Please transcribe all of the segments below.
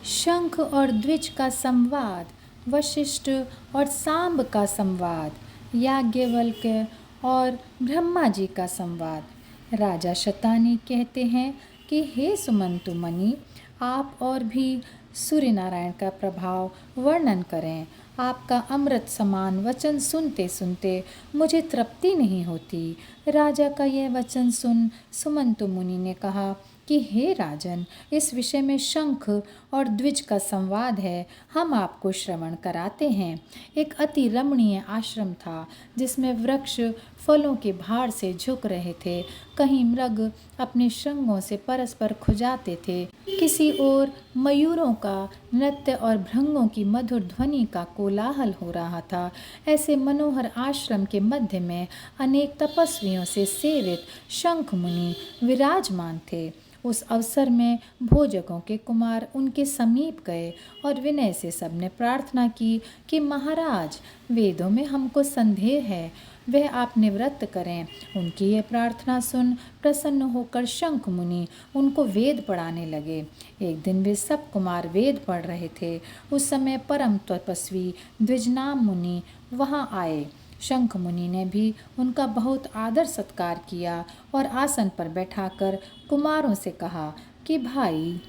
शंख और द्विज का संवाद, वशिष्ठ और सांब का संवाद, याज्ञवल्क्य और ब्रह्मा जी का संवाद। राजा शतानी कहते हैं कि हे सुमंतु मुनि, आप और भी सूर्य नारायण का प्रभाव वर्णन करें। आपका अमृत समान वचन सुनते सुनते मुझे तृप्ति नहीं होती। राजा का यह वचन सुन सुमंतु मुनि ने कहा कि हे राजन, इस विषय में शंख और द्विज का संवाद है, हम आपको श्रवण कराते हैं। एक अति रमणीय आश्रम था जिसमें वृक्ष फलों के भार से झुक रहे थे। कहीं मृग अपने श्रृंगों से परस्पर खुजाते थे, किसी ओर मयूरों का नृत्य और भृंगों की मधुर ध्वनि का कोलाहल हो रहा था। ऐसे मनोहर आश्रम के मध्य में अनेक तपस्वियों से सेवित शंख मुनि विराजमान थे। उस अवसर में भोजकों के कुमार उनके समीप गए और विनय से सबने प्रार्थना की कि महाराज, वेदों में हमको संदेह है, वह आप निवृत्त करें। उनकी यह प्रार्थना सुन प्रसन्न होकर शंख मुनि उनको वेद पढ़ाने लगे। एक दिन वे सब कुमार वेद पढ़ रहे थे। उस समय परम तपस्वी द्विजनाम मुनि वहाँ आए। शंख मुनि ने भी उनका बहुत आदर सत्कार किया और आसन पर बैठाकर कुमारों से कहा कि भाई,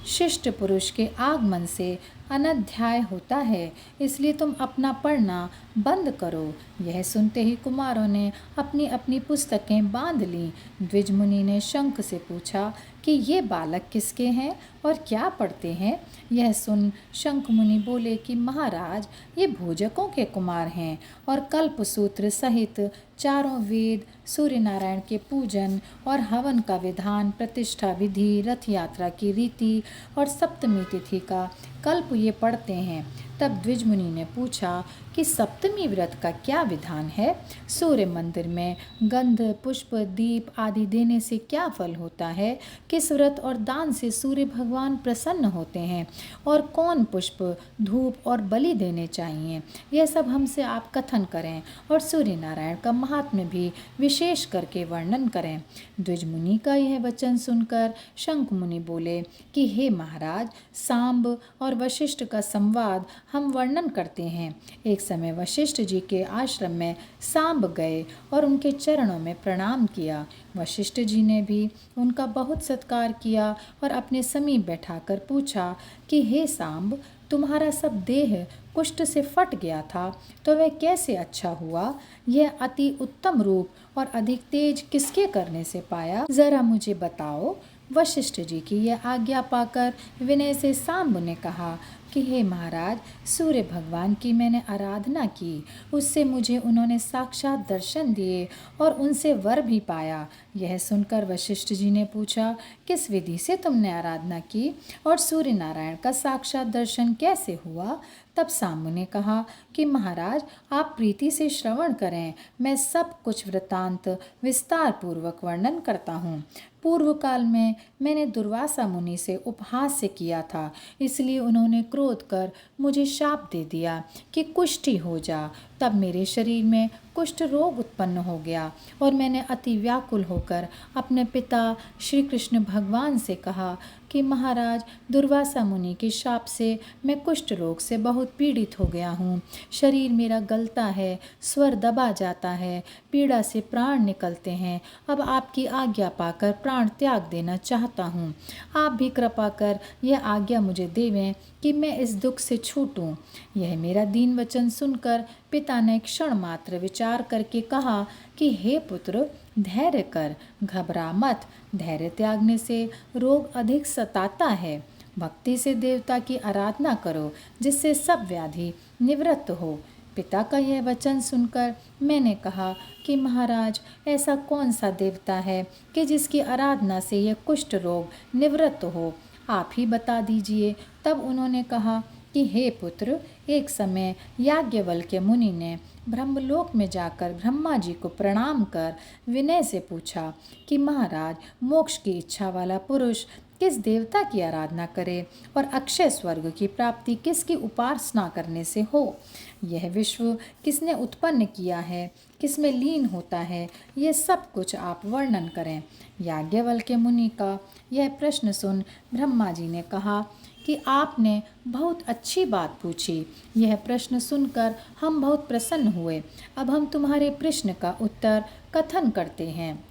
शिष्ट पुरुष के आगमन से अनध्याय होता है, इसलिए तुम अपना पढ़ना बंद करो। यह सुनते ही कुमारों ने अपनी अपनी पुस्तकें बांध लीं। द्विज मुनि ने शंख से पूछा कि ये बालक किसके हैं और क्या पढ़ते हैं। यह सुन शंख मुनि बोले कि महाराज, ये भोजकों के कुमार हैं और कल्पसूत्र सहित चारों वेद, सूर्य नारायण के पूजन और हवन का विधान, प्रतिष्ठा विधि, रथ यात्रा की रीति और सप्तमी तिथि का कल्प ये पढ़ते हैं। तब द्विज मुनि ने पूछा कि सप्तमी व्रत का क्या विधान है? सूर्य मंदिर में गंध, पुष्प, दीप आदि देने से क्या फल होता है? किस व्रत और दान से सूर्य भगवान प्रसन्न होते हैं? और कौन पुष्प, धूप और बलि देने चाहिए? यह सब हमसे आप कथन करें और सूर्य नारायण का महात्म्य भी विशेष करके वर्णन करें। द्विज मुनि का यह वचन सुनकर शंख मुनि बोले कि हे महाराज, सांब और वशिष्ठ का संवाद हम वर्णन करते हैं। एक समय वशिष्ठ जी के आश्रम में सांब गए और उनके चरणों में प्रणाम किया। वशिष्ठ जी ने भी उनका बहुत सत्कार किया और अपने समीप बैठाकर पूछा कि हे सांब, तुम्हारा सब देह कुष्ठ से फट गया था, तो वह कैसे अच्छा हुआ? यह अति उत्तम रूप और अधिक तेज किसके करने से पाया, जरा मुझे बताओ। वशिष्ठ जी की यह आज्ञा पाकर विनय से सांब ने कहा कि हे महाराज, सूर्य भगवान की मैंने आराधना की, उससे मुझे उन्होंने साक्षात दर्शन दिए और उनसे वर भी पाया। यह सुनकर वशिष्ठ जी ने पूछा, किस विधि से तुमने आराधना की और सूर्य नारायण का साक्षात दर्शन कैसे हुआ? तब सांब ने कहा कि महाराज, आप प्रीति से श्रवण करें, मैं सब कुछ वृतांत विस्तार पूर्वक वर्णन करता हूँ। पूर्व काल में मैंने दुर्वासा मुनि से उपहास्य किया था, इसलिए उन्होंने क्रोध कर मुझे शाप दे दिया कि कुष्ठी हो जा। तब मेरे शरीर में कुष्ठ रोग उत्पन्न हो गया और मैंने अति व्याकुल होकर अपने पिता श्री कृष्ण भगवान से कहा कि महाराज, दुर्वासा मुनि के शाप से मैं कुष्ठ रोग से बहुत पीड़ित हो गया हूँ। शरीर मेरा गलता है, स्वर दबा जाता है, पीड़ा से प्राण निकलते हैं। अब आपकी आज्ञा पाकर प्राण त्याग देना चाहता हूँ। आप भी कृपा कर यह आज्ञा मुझे देवें कि मैं इस दुख से छूटूं। यह मेरा दीन वचन सुनकर पिता ने क्षण मात्र विचार करके कहा कि हे पुत्र, धैर्य कर, घबरा मत। धैर्य त्यागने से रोग अधिक सताता है। भक्ति से देवता की आराधना करो, जिससे सब व्याधि निवृत्त हो। पिता का यह वचन सुनकर मैंने कहा कि महाराज, ऐसा कौन सा देवता है कि जिसकी आराधना से यह कुष्ठ रोग निवृत्त हो? आप ही बता दीजिए। तब उन्होंने कहा कि हे पुत्र, एक समय याज्ञवल्क्य मुनि ने ब्रह्मलोक में जाकर ब्रह्मा जी को प्रणाम कर विनय से पूछा कि महाराज, मोक्ष की इच्छा वाला पुरुष किस देवता की आराधना करे और अक्षय स्वर्ग की प्राप्ति किसकी उपासना करने से हो? यह विश्व किसने उत्पन्न किया है, किसमें लीन होता है, ये सब कुछ आप वर्णन करें। याज्ञवल्क्य मुनि का यह प्रश्न सुन ब्रह्मा जी ने कहा कि आपने बहुत अच्छी बात पूछी। यह प्रश्न सुनकर हम बहुत प्रसन्न हुए। अब हम तुम्हारे प्रश्न का उत्तर कथन करते हैं।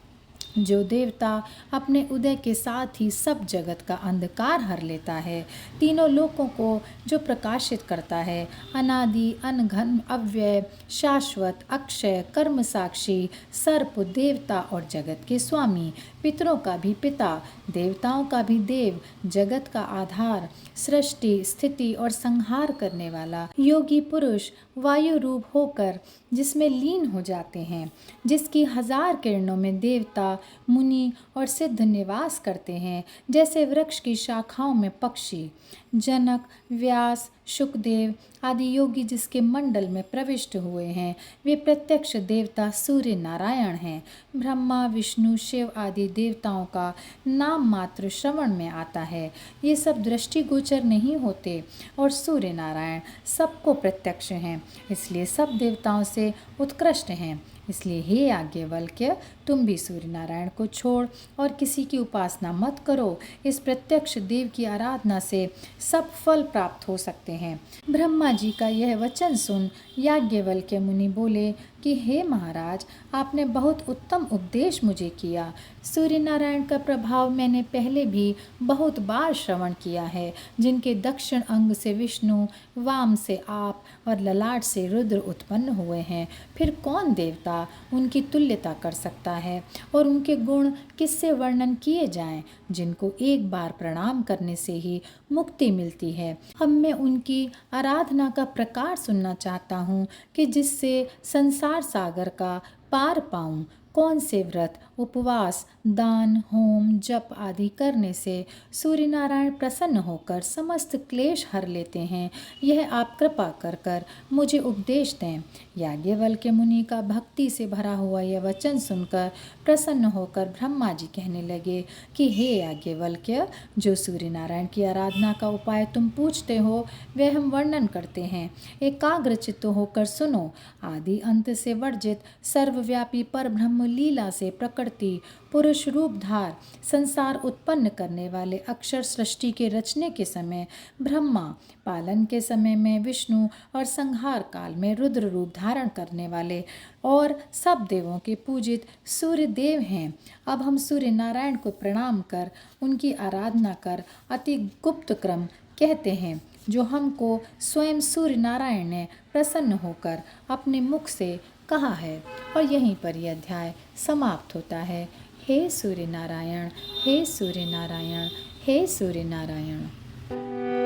जो देवता अपने उदय के साथ ही सब जगत का अंधकार हर लेता है, तीनों लोकों को जो प्रकाशित करता है, अनादि, अनघन, अव्यय, शाश्वत, अक्षय, कर्म साक्षी, सर्प, देवता और जगत के स्वामी, पितरों का भी पिता, देवताओं का भी देव, जगत का आधार, सृष्टि, स्थिति और संहार करने वाला, योगी पुरुष वायु रूप होकर जिसमें लीन हो जाते हैं, जिसकी 1000 किरणों में देवता, मुनि और सिद्ध निवास करते हैं, जैसे वृक्ष की शाखाओं में पक्षी। जनक, व्यास, शुकदेव आदि योगी जिसके मंडल में प्रविष्ट हुए हैं, वे प्रत्यक्ष देवता सूर्य नारायण हैं। ब्रह्मा, विष्णु, शिव आदि देवताओं का नाम मात्र श्रवण में आता है, ये सब दृष्टिगोचर नहीं होते, और सूर्य नारायण सबको प्रत्यक्ष हैं, इसलिए सब देवताओं से उत्कृष्ट हैं। इसलिए हे याज्ञवल्क्य, तुम भी सूर्य नारायण को छोड़ और किसी की उपासना मत करो। इस प्रत्यक्ष देव की आराधना से सब फल प्राप्त हो सकते हैं। ब्रह्मा जी का यह वचन सुन याज्ञवल्क्य मुनि बोले कि हे महाराज, आपने बहुत उत्तम उपदेश मुझे किया। सूर्य नारायण का प्रभाव मैंने पहले भी बहुत बार श्रवण किया है, जिनके दक्षिण अंग से विष्णु, वाम से आप और ललाट से रुद्र उत्पन्न हुए हैं। फिर कौन देवता उनकी तुल्यता कर सकता है, और उनके गुण किससे वर्णन किए जाएं, जिनको एक बार प्रणाम करने से ही मुक्ति मिलती है। अब मैं उनकी आराधना का प्रकार सुनना चाहता हूँ कि जिससे संसार सागर का पार पाऊँ। कौन से व्रत, उपवास, दान, होम, जप आदि करने से सूर्य नारायण प्रसन्न होकर समस्त क्लेश हर लेते हैं, यह आप कृपा कर कर मुझे उपदेश दें। याज्ञवल्क्य मुनि का भक्ति से भरा हुआ यह वचन सुनकर प्रसन्न होकर ब्रह्मा जी कहने लगे कि हे याज्ञवल्क्य, जो सूर्य नारायण की आराधना का उपाय तुम पूछते हो, वह हम वर्णन करते हैं। एकाग्रचित्त होकर सुनो। आदि अंत से वर्जित सर्वव्यापी पर ब्रह्म लीला से प्रकृति पुरुष रूप धार संसार उत्पन्न करने वाले अक्षर सृष्टि के रचने के समय ब्रह्मा, पालन के समय में विष्णु और संहार काल में रुद्र रूप धारण करने वाले और सब देवों के पूजित सूर्य देव हैं। अब हम सूर्य नारायण को प्रणाम कर उनकी आराधना कर अति गुप्त क्रम कहते हैं, जो हमको स्वयं सूर्य नारायण ने प्रसन्न होकर अपने मुख से कहा है। और यहीं पर यह अध्याय समाप्त होता है। हे सूर्य नारायण, हे सूर्य नारायण, हे सूर्य नारायण।